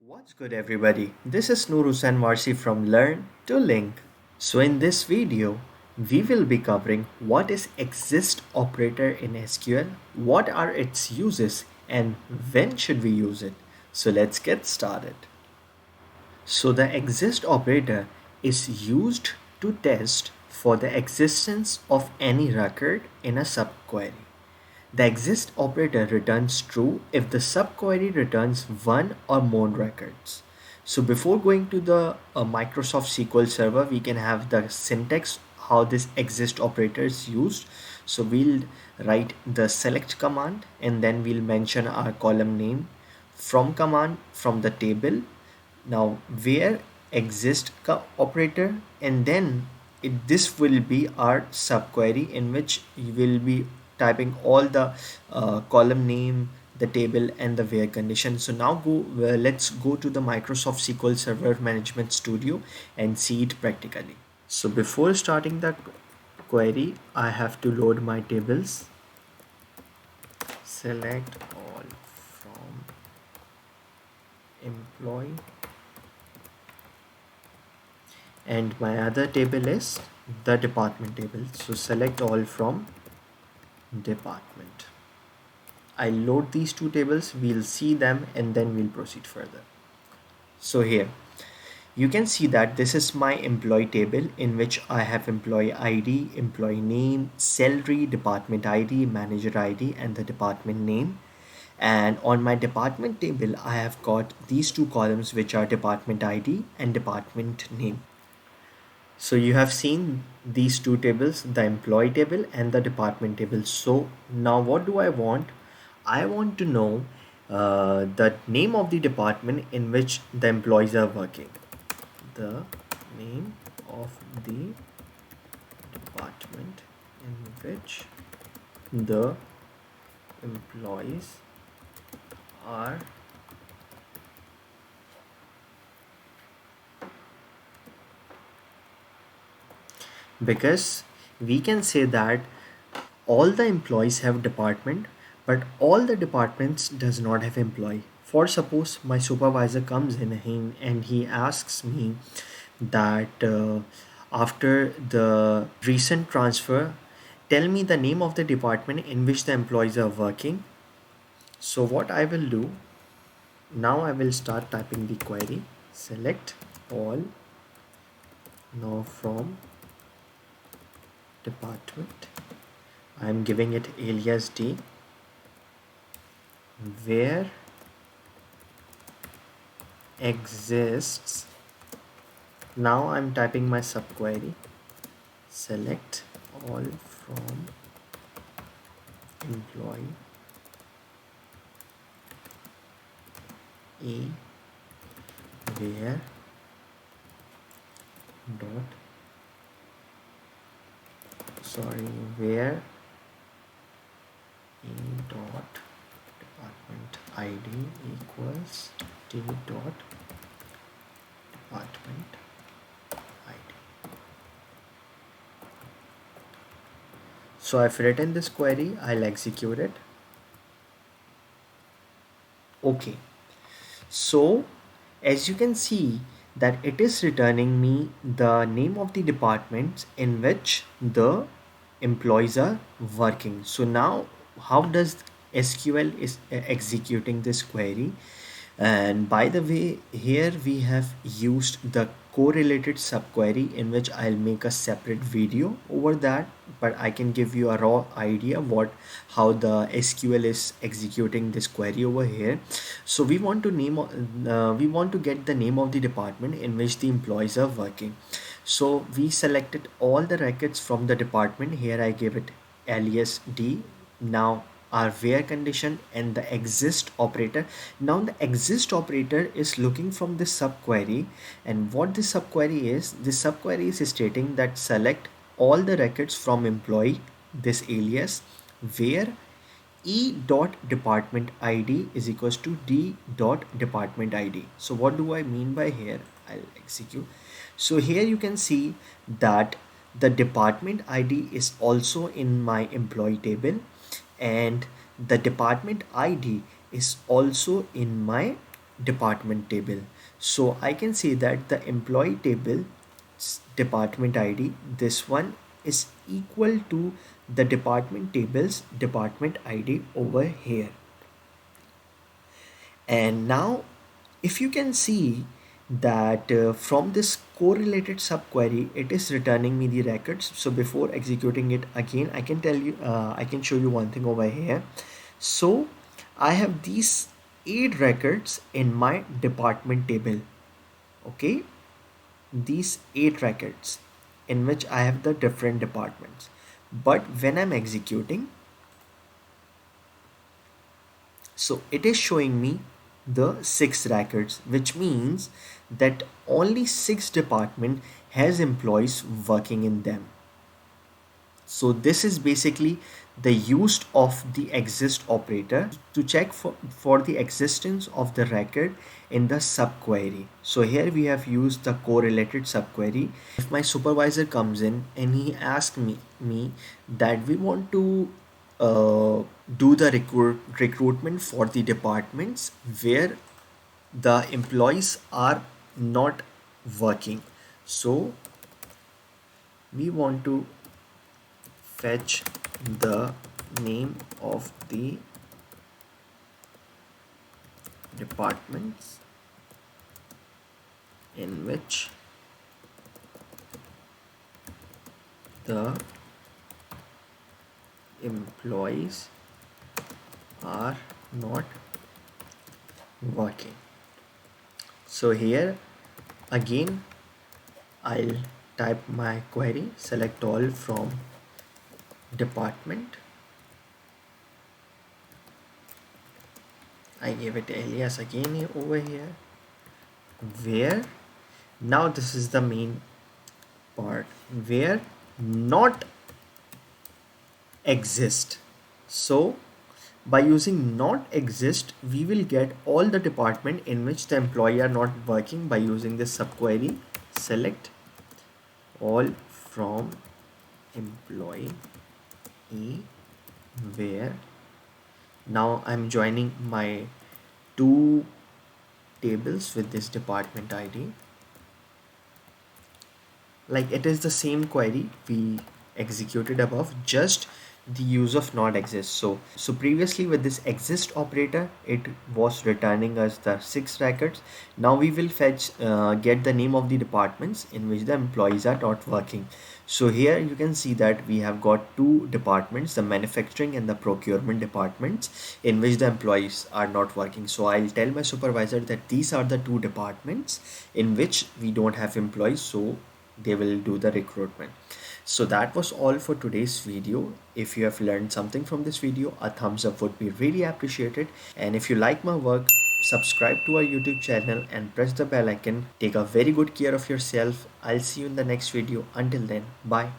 What's good, everybody? This is Nur Hussain Warsi from Learn to Link. So in this video, we will be covering what is exist operator in SQL, what are its uses, and when should we use it. So let's get started. So the exist operator is used to test for the existence of any record in a subquery. The exist operator returns true if the subquery returns one or more records. So before going to the Microsoft SQL Server, we can have the syntax how this exist operator is used. So we'll write the select command and then we'll mention our column name from command from the table. Now where exist operator, and then this will be our subquery in which you will be typing all the column name, the table, and the where condition. So now let's go to the Microsoft SQL Server Management Studio and see it practically. So before starting the query, I have to load my tables. Select all from employee, and my other table is the department table. So select all from department. I load these two tables, we'll see them and then we'll proceed further. So here you can see that this is my employee table in which I have employee ID, employee name, salary, department ID, manager ID, and the department name. And on my department table, I have got these two columns which are department ID and department name. So you have seen these two tables, the employee table and the department table. So now what do I want? I want to know the name of the department in which the employees are working. The name of the department in which the employees are because we can say that all the employees have department but all the departments does not have employee. For suppose my supervisor comes in and he asks me that after the recent transfer, tell me the name of the department in which the employees are working. So what I will do now, I will start typing the query. Select all now from department. I am giving it alias d where exists. Now I'm typing my subquery. Select all from employee A where dot where E dot department ID equals T dot department ID. So I've written this query, I'll execute it. Okay, so as you can see that it is returning me the name of the departments in which the employees are working. So now how does SQL is executing this query? And by the way, here we have used the correlated subquery in which I'll make a separate video over that, but I can give you a raw idea what how the SQL is executing this query over here. So we want to get the name of the department in which the employees are working. So we selected all the records from the department. Here I give it alias d. Now our where condition and the exist operator. Now the exist operator is looking from this subquery, and what this subquery is stating that select all the records from employee, this alias, where E dot department ID is equals to D dot department ID. So what do I mean by here? I'll execute. So here you can see that the department ID is also in my employee table and the department ID is also in my department table. So I can say that the employee table department ID, this one is equal to the department table's department ID over here. And now if you can see that from this correlated subquery, it is returning me the records. So before executing it again, I can tell you, I can show you one thing over here. So I have these 8 records in my department table. Okay, these 8 records in which I have the different departments. But when I'm executing, so it is showing me the 6 records, which means that only 6 department has employees working in them. So this is basically the use of the exist operator to check for the existence of the record in the subquery. So here we have used the correlated subquery. If my supervisor comes in and he asks me that we want to do the recruitment for the departments where the employees are not working. So we want to fetch the name of the departments in which the employees are not working. So here again I'll type my query, select all from department. I gave it alias again over here, where now this is the main part, where not exist. So by using not exist, we will get all the department in which the employee are not working by using this subquery, select all from employee E, where now I'm joining my 2 tables with this department ID. Like it is the same query we executed above, just the use of not exist. So previously with this exist operator, it was returning us the 6 records. Now we will fetch get the name of the departments in which the employees are not working. So here you can see that we have got 2 departments, the manufacturing and the procurement departments, in which the employees are not working. So I'll tell my supervisor that these are the 2 departments in which we don't have employees, so they will do the recruitment. So that was all for today's video. If you have learned something from this video, a thumbs up would be really appreciated. And if you like my work, subscribe to our YouTube channel and press the bell icon. Take a very good care of yourself. I'll see you in the next video. Until then, bye.